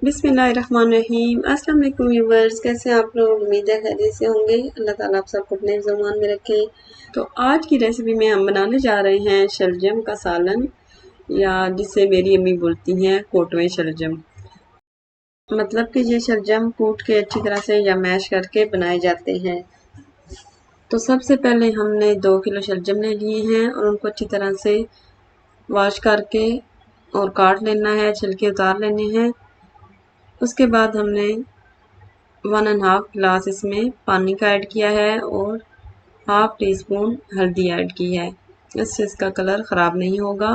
बिस्मिल्लाहिर्रहमानिर्रहीम। अस्सलाम वालेकुम व्यूवर्स, कैसे हैं आप लोग? उम्मीद है खैरियत से होंगे। अल्लाह ताला आप सबको अपने ज़ुबान में रखे। तो आज की रेसिपी में हम बनाने जा रहे हैं शलजम का सालन, या जिसे मेरी अम्मी बोलती हैं कोटवे शलजम। मतलब कि ये शलजम कूट के अच्छी तरह से या मैश करके बनाए जाते हैं। तो सबसे पहले हमने 2 किलो शलजम ले लिए हैं और उनको अच्छी तरह से वॉश करके और काट लेना है, छिलके उतार लेने हैं। उसके बाद हमने 1.5 गिलास इसमें पानी का ऐड किया है और हाफ टी स्पून हल्दी ऐड की है। इससे इसका कलर ख़राब नहीं होगा।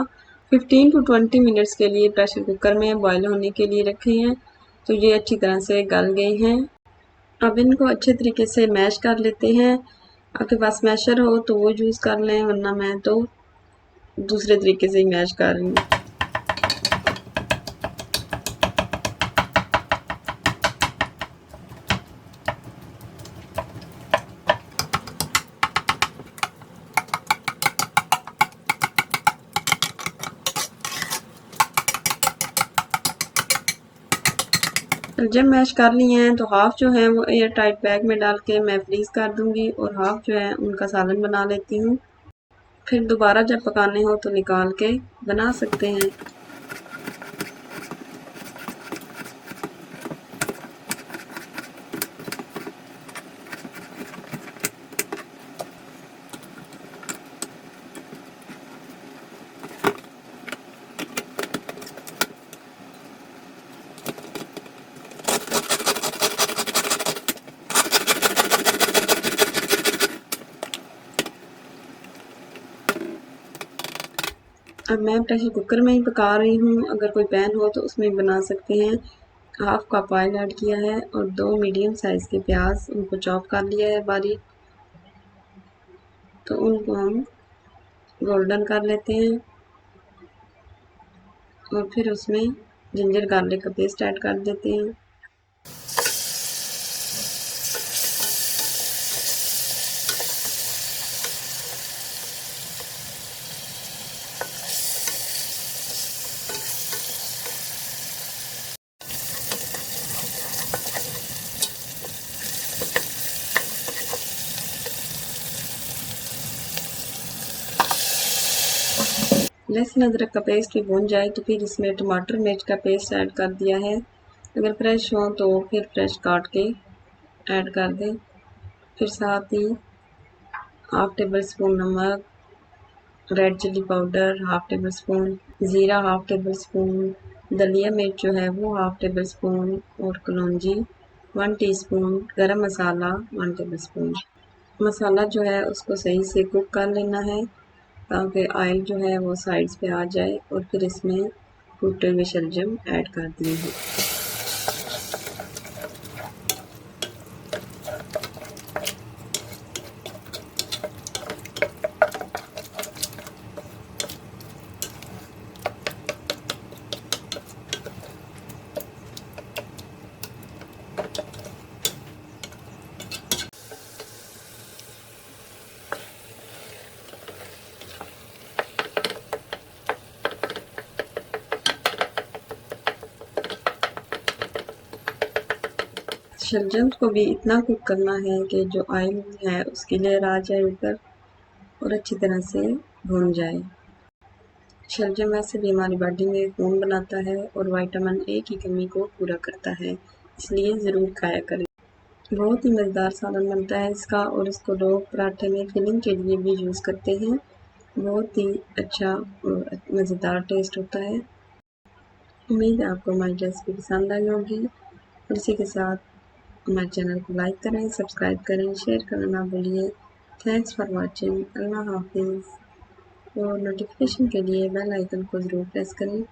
15 टू 20 मिनट्स के लिए प्रेशर कुकर में बॉयल होने के लिए रखे हैं। तो ये अच्छी तरह से गल गए हैं। अब इनको अच्छे तरीके से मैश कर लेते हैं। आपके पास मैशर हो तो वो यूज़ कर लें, वरना मैं तो दूसरे तरीके से ही मैश कर रही हूँ। जब मैश कर लिए हैं तो हाफ जो है वो एयर टाइट बैग में डाल के मैं फ्रीज़ कर दूंगी और हाफ जो है उनका सालन बना लेती हूँ। फिर दोबारा जब पकाने हो तो निकाल के बना सकते हैं। अब मैं प्रेशर कुकर में ही पका रही हूँ, अगर कोई पैन हो तो उसमें भी बना सकते हैं। हाफ कप ऑयल ऐड किया है और 2 मीडियम साइज़ के प्याज, उनको चॉप कर लिया है बारीक। तो उनको हम गोल्डन कर लेते हैं और फिर उसमें जिंजर गार्लिक का पेस्ट ऐड कर देते हैं। लहसुन अदरक का पेस्ट भी भून जाए तो फिर इसमें टमाटर मिर्च का पेस्ट ऐड कर दिया है। अगर फ्रेश हो तो फिर फ्रेश काट के ऐड कर दें। फिर साथ ही हाफ टेबल स्पून नमक, red chili powder half tablespoon, ज़ीरा हाफ टेबल स्पून, दलिया मिर्च जो है वो हाफ टेबल स्पून और कलौंजी 1 टीस्पून, गरम मसाला 1 टेबल स्पून। मसाला जो है उसको सही से कुक कर लेना है ताकि ऑयल जो है वो साइड्स पे आ जाए और फिर इसमें टूटे हुए शलजम ऐड कर दिए हैं। शलजम को भी इतना कुक करना है कि जो ऑयल है उसकी लेयर आ जाए ऊपर और अच्छी तरह से भून जाए। शलजम वैसे भी हमारी बॉडी में खून बनाता है और विटामिन ए की कमी को पूरा करता है, इसलिए ज़रूर खाया करें। बहुत ही मज़ेदार सालन बनता है इसका और इसको लोग पराठे में फिलिंग के लिए भी यूज़ करते हैं। बहुत ही अच्छा और मज़ेदार टेस्ट होता है। उम्मीद है आपको हमारी रेसिपी पसंद आई होगी और इसी के साथ हमारे चैनल को लाइक करें, सब्सक्राइब करें, शेयर करना ना भूलिए। Thanks for watching. अल्लाह हाफिज़। और नोटिफिकेशन के लिए बेल आइकन को ज़रूर प्रेस करें।